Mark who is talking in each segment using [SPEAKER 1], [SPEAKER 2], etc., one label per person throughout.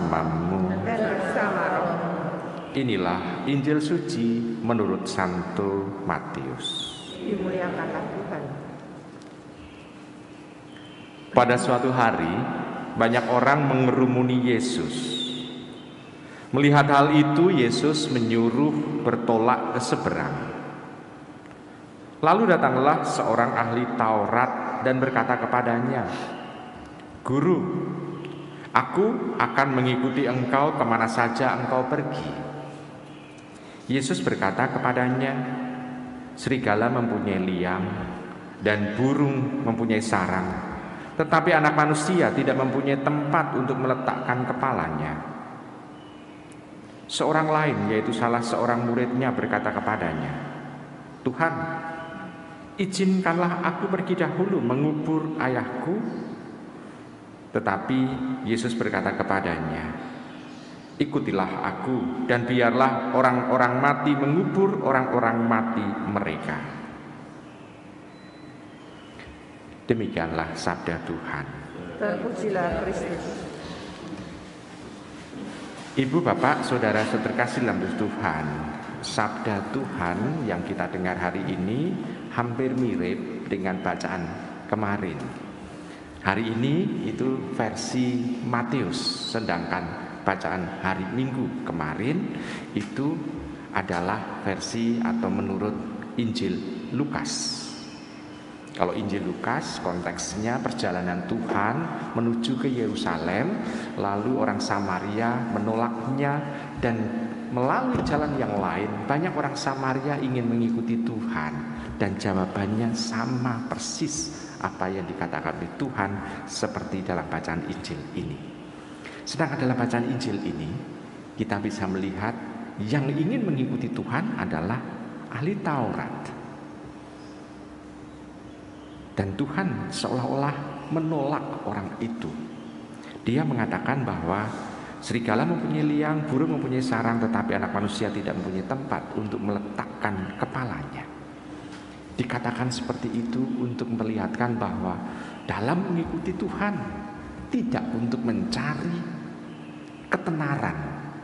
[SPEAKER 1] bersamamu
[SPEAKER 2] dan bersama roh.
[SPEAKER 1] Inilah Injil suci menurut Santo Matius.
[SPEAKER 2] Dimuliakanlah Tuhan.
[SPEAKER 1] Pada suatu hari, banyak orang mengerumuni Yesus. Melihat hal itu, Yesus menyuruh bertolak ke seberang. Lalu datanglah seorang ahli Taurat dan berkata kepadanya, "Guru, aku akan mengikuti engkau kemana saja engkau pergi." Yesus berkata kepadanya, "Serigala mempunyai liang dan burung mempunyai sarang, tetapi anak manusia tidak mempunyai tempat untuk meletakkan kepalanya." Seorang lain, yaitu salah seorang muridnya, berkata kepadanya, "Tuhan, izinkanlah aku pergi dahulu mengubur ayahku." Tetapi Yesus berkata kepadanya, "Ikutilah aku dan biarlah orang-orang mati mengubur orang-orang mati mereka." Demikianlah sabda Tuhan.
[SPEAKER 2] Terpujilah Kristus.
[SPEAKER 1] Ibu, bapak, saudara terkasih dalam Tuhan, sabda Tuhan yang kita dengar hari ini hampir mirip dengan bacaan kemarin. Hari ini itu versi Matius, sedangkan bacaan hari Minggu kemarin itu adalah versi atau menurut Injil Lukas. Kalau Injil Lukas konteksnya perjalanan Tuhan menuju ke Yerusalem, lalu orang Samaria menolaknya, dan melalui jalan yang lain banyak orang Samaria ingin mengikuti Tuhan, dan jawabannya sama persis apa yang dikatakan oleh Tuhan seperti dalam bacaan Injil ini. Sedangkan dalam bacaan Injil ini kita bisa melihat yang ingin mengikuti Tuhan adalah ahli Taurat. Dan Tuhan seolah-olah menolak orang itu. Dia mengatakan bahwa serigala mempunyai liang, burung mempunyai sarang, tetapi anak manusia tidak mempunyai tempat untuk meletakkan kepalanya. Dikatakan seperti itu untuk memperlihatkan bahwa dalam mengikuti Tuhan tidak untuk mencari ketenaran,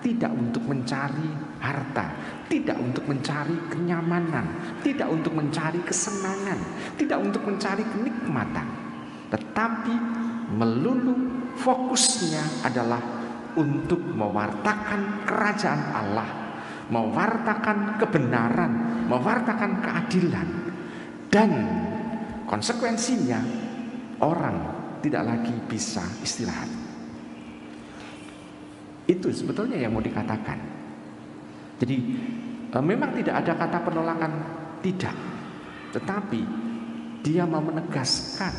[SPEAKER 1] tidak untuk mencari harta, tidak untuk mencari kenyamanan, tidak untuk mencari kesenangan, tidak untuk mencari kenikmatan, tetapi melulu fokusnya adalah untuk mewartakan kerajaan Allah, mewartakan kebenaran, mewartakan keadilan, dan konsekuensinya orang tidak lagi bisa istirahat. Itu sebetulnya yang mau dikatakan. Jadi memang tidak ada kata penolakan, tidak. Tetapi dia mau menegaskan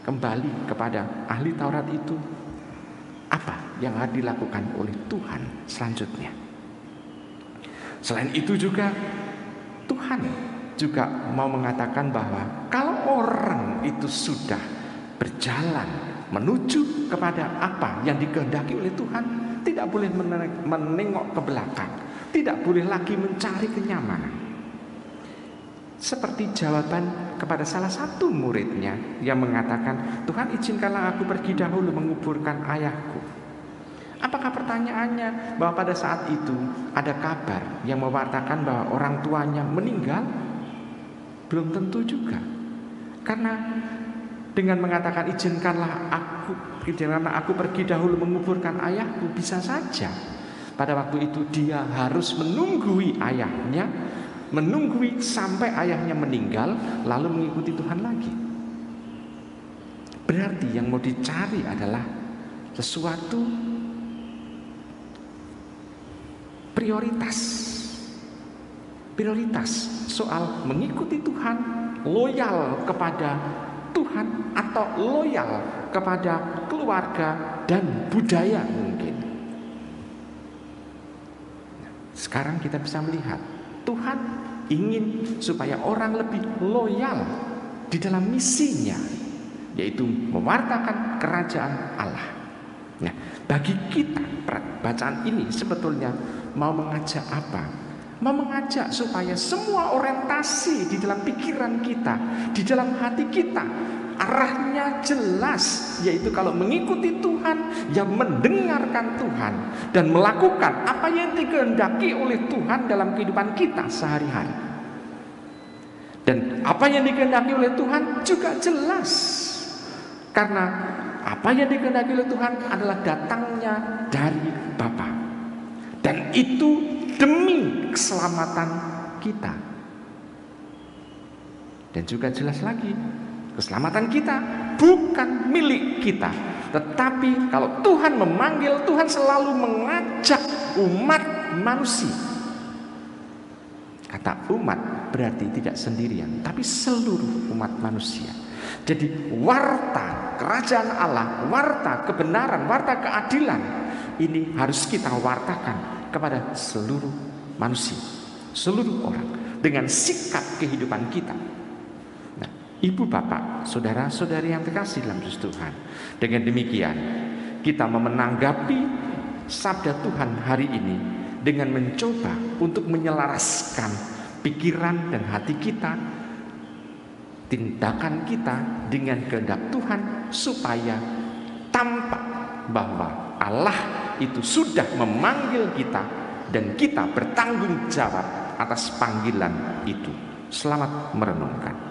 [SPEAKER 1] kembali kepada ahli Taurat itu apa yang harus dilakukan oleh Tuhan selanjutnya. Selain itu juga Tuhan juga mau mengatakan bahwa kalau orang itu sudah berjalan menuju kepada apa yang dikehendaki oleh Tuhan, tidak boleh menengok ke belakang, tidak boleh lagi mencari kenyamanan. Seperti jawaban kepada salah satu muridnya yang mengatakan, "Tuhan, izinkanlah aku pergi dahulu menguburkan ayahku." Apakah pertanyaannya bahwa pada saat itu ada kabar yang mewartakan bahwa orang tuanya meninggal? Belum tentu juga. Karena dengan mengatakan izinkanlah aku pergi dahulu menguburkan ayahku, bisa saja pada waktu itu dia harus menunggui ayahnya, menunggui sampai ayahnya meninggal, lalu mengikuti Tuhan lagi. Berarti yang mau dicari adalah sesuatu prioritas soal mengikuti Tuhan, loyal kepada Tuhan atau loyal kepada keluarga dan budaya mungkin. Sekarang kita bisa melihat Tuhan ingin supaya orang lebih loyal di dalam misinya, yaitu mewartakan kerajaan Allah. Nah, bagi kita bacaan ini sebetulnya mau mengajak apa? Mau mengajak supaya semua orientasi di dalam pikiran kita, di dalam hati kita arahnya jelas, yaitu kalau mengikuti Tuhan, yang mendengarkan Tuhan dan melakukan apa yang dikehendaki oleh Tuhan dalam kehidupan kita sehari-hari. Dan apa yang dikehendaki oleh Tuhan juga jelas, karena apa yang dikehendaki oleh Tuhan adalah datangnya dari Bapa, dan itu demi keselamatan kita. Dan juga jelas lagi, keselamatan kita bukan milik kita, tetapi kalau Tuhan memanggil, Tuhan selalu mengajak umat manusia. Kata umat berarti tidak sendirian, tapi seluruh umat manusia. Jadi warta kerajaan Allah, warta kebenaran, warta keadilan, ini harus kita wartakan kepada seluruh manusia, seluruh orang, dengan sikap kehidupan kita. Ibu bapak, saudara-saudari yang terkasih dalam Tuhan, dengan demikian kita menanggapi sabda Tuhan hari ini dengan mencoba untuk menyelaraskan pikiran dan hati kita, tindakan kita dengan kehendak Tuhan, supaya tampak bahwa Allah itu sudah memanggil kita dan kita bertanggung jawab atas panggilan itu. Selamat merenungkan.